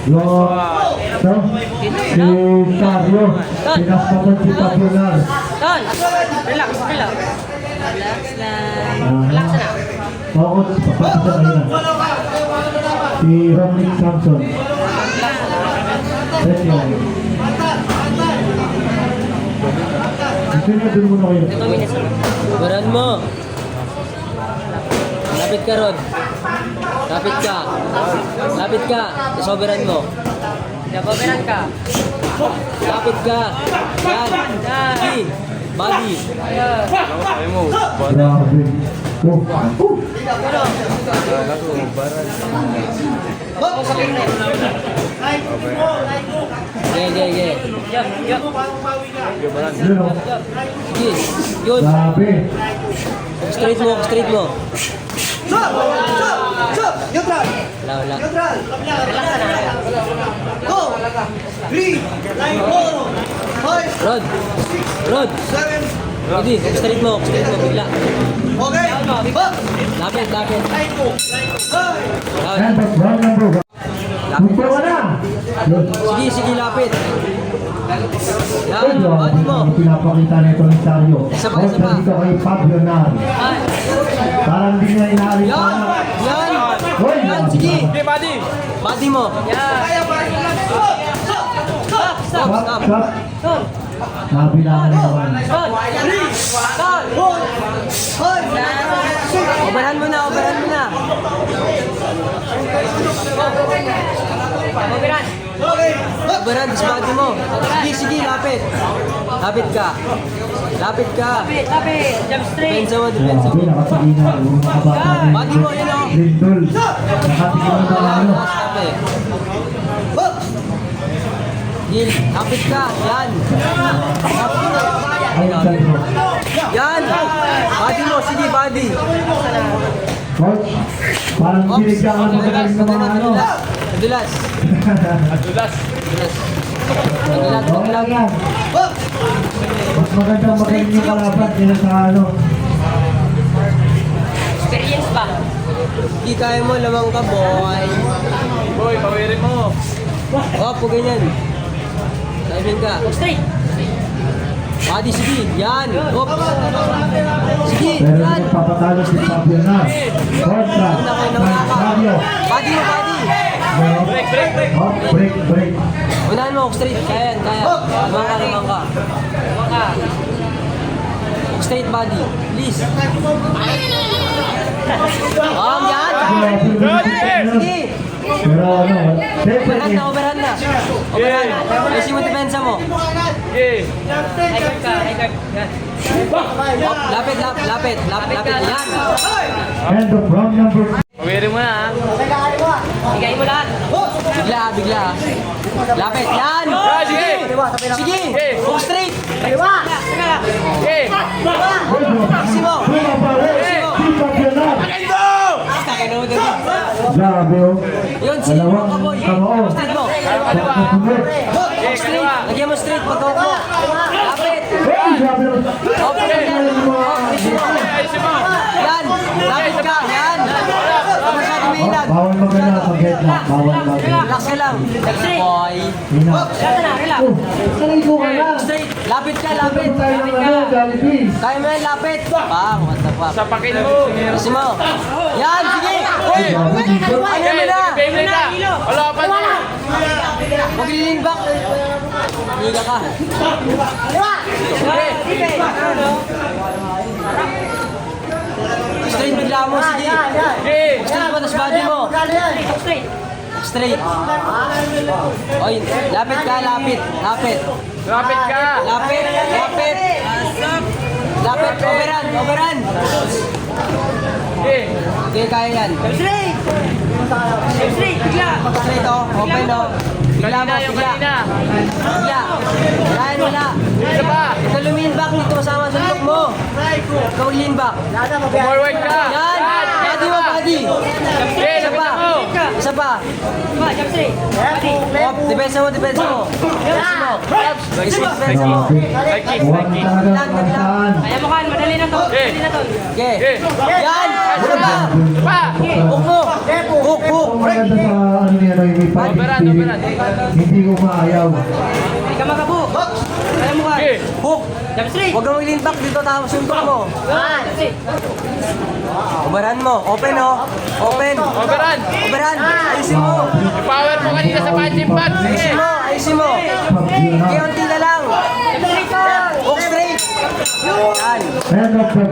Lo, so, si Carlo, pinaspasan si Popular. Ton, relax, relax. Relax lang. Relax na. Oo, papasok sa kanina. Si Romnick Samson. Set yun. Gusto niya dun muna kayo. Oberan mo. Lapit ka, Rod. Lapit ka. Lapit ka. Isoberan mo. Nababaran ka. Lapit ka. Yan. Sige. Body. Grabe. Oh. Ge. Yup. Yun o. Sige. Yun. Grabe. Straight mo. Neutral! Wala. Neutral! Relax na. Go! 3, 4, 5, Rod. 7, Hindi. Straight mo. Bigla. okay? Up! Lapit. Line 2, And that's round number 1. Punto ka na. Yun. Sige. Lapit. Ay, Yan. grabe Body mo. ang pinapakita nito ni Sario. Isa pa. Dito kay Fabio Nari. Parang di niya inaalis Yan. sana. Yan. Hoy, Yan. Sige. Okay, buddy. Body mo. Yan. Stop. Ton. Nabilangan naman. Ton. Ton. 5, Oberan mo na. Nababaran. okay? Oberan, disbody mo. Sige, lapit. Lapit ka. Lapit. Jump straight. Depensa mo. Grabe, nakatingin na. Yung mga bata ni Body mo, yun o. Lindol. Nakatingin na ano. Lapit. Up! Gil, lapit ka. Yan. Ay, ang galing mo. Yan. Body mo. Sige, body. Coach, parang binigyan mo magaling ng mga ano. Dulas. Okay lang yan. Up! Mas magandang magaling yung kalaban kaya sa ano. Experience ba? Hindi kaya mo, lamang ka, boy. Boy, pawirin mo. Po, ganyan. Timing ka. Straight. Body, sige. Yan. Hop. Sige, Pero yan. nagpapatalo si Fabio na. Kontra. Fabio. Body mo, body. Oh, break. Unahan mo, straight. Kaya. Lamang ka. Straight body. Please. Yan. Sige. Pero ano, definitely. Oberan na. Ayusin mo depensa mo. High guard ka. Yan. Lapit. Yan. End of round number 2. Pawirin mo na, ha? Bigay mo lahat. Bigla. Lapit. Yan. Sige. Go straight. Teka lang. Ayusin mo. Grabe oh. Yun, sige mo, Dalawang kaboy. kamao. Straight mo. Kasunod. Straight. Lagyan mo straight. Pagkawak mo. Lapit. Hey, grabe oh. Ayusin mo. Yan. Lapit ka. Yan. Masyado may ilag. Bawal magana pag headlock. Bawal magana. Relax ka lang. Boy. Hina. Relax. Oh, sanay ko ka na. Straight. Lapit ka. Lapit. Tayo ng ano, Jollibee. Kaya mo yan. Lapit. Bang. What the fuck. Sapakin mo. Ayusin mo. Yan. Sige. Uy. Ano mo na. Wala pa na. Mag-lean back. Higa ka. Straight bigla mo. Sige. Straight mo. Tas body mo. Straight. Straight. Oy. Lapit ka. Lapit. Lapit ka. Lapit. Oberan. Okay, kaya yan. Straight. Bigla. Straight oh. Open oh. Bigla mo. Bigla. Kaya mo na. Isa pa. Ito lumin back. Dito masama sa look mo. Ikaw lean back. Forward ka. Yan. Body mo, body. Isa pa. Isa pa. Jump straight. Body. Oh, depensa mo, depensa mo. Depensa mo. Depensa mo. Grabe. Huwag talagang kantaan. Kaya mo kan, madali na to. Madali na to. Okay. Yan! Isa pa! Hook mo! Hook, hook! Ang maganda sa ano niya, no, yung may fighting spirit. Hindi ko maayaw. Hindi ka magabuk. Kaya mo kan. Hook! Jump straight. Huwag kang ilin back dito, tapos yung hook mo. Jump straight. Ubaran mo. Open, oh. Open. Overrun! Ubaran. Ayusin mo. Power mo kanina sa punching bag. Sige! Ayusin mo. Ayusin mo. Pag-iwan. Kaya unti na lang. Jump straight ka. Hook straight. Yan. End of the